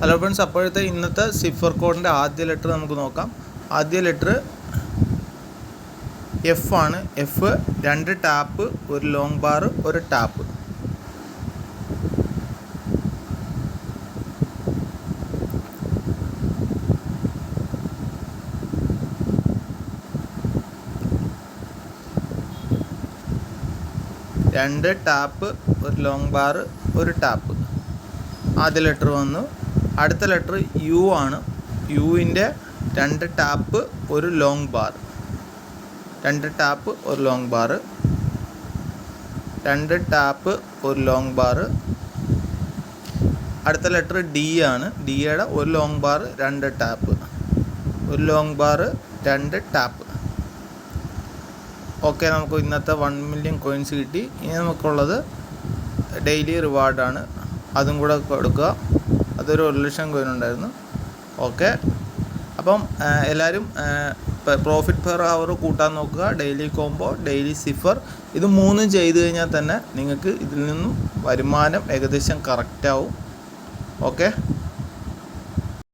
Hello friends, അപ്പോഴത്തെ ഇന്നത്തെ cipher കോഡിൻ്റെ ആദ്യ ലെറ്റർ നമുക്ക് നോക്കാം. ആദ്യ ലെറ്റർ എഫ് ആണ്. എഫ് 2 ടാപ്പ്, ഒരു ലോങ് ബാർ, ഒരു ടാപ്പ്. രണ്ട് ടാപ്പ്, ഒരു ലോങ് ബാർ, ഒരു ടാപ്പ്. ആദ്യ ലെറ്റർ വന്നു. അടുത്ത ലെറ്റർ യു ആണ്. യുവിൻ്റെ 2 ടാപ്പ്, ഒരു ലോങ് ബാർ. 2 ടാപ്പ്, ഒരു ലോങ് ബാർ. 2 ടാപ്പ്, ഒരു ലോങ് ബാർ. അടുത്ത ലെറ്റർ ഡി ആണ്. ഡിയുടെ ഒരു ലോങ് ബാർ, 2 ടാപ്പ്, ഒരു ലോങ് ബാർ, 2 ടാപ്പ്. ഓക്കെ, നമുക്ക് ഇന്നത്തെ 1 മില്യൺ കോയിൻസ് കിട്ടി. ഇനി നമുക്കുള്ളത് ഡെയിലി റിവാർഡാണ്. അതും കൂടെ കൊടുക്കുക. അതൊരു 1 ലക്ഷം കോയിൻ ഉണ്ടായിരുന്നു. ഓക്കെ, അപ്പം എല്ലാവരും പ്രോഫിറ്റ് പെർ അവർ കൂട്ടാൻ നോക്കുക. ഡെയിലി കോംബോ, ഡെയിലി സിഫർ, ഇത് 3 ചെയ്ത് കഴിഞ്ഞാൽ തന്നെ നിങ്ങൾക്ക് ഇതിൽ നിന്നും വരുമാനം ഏകദേശം കറക്റ്റാവും. ഓക്കെ.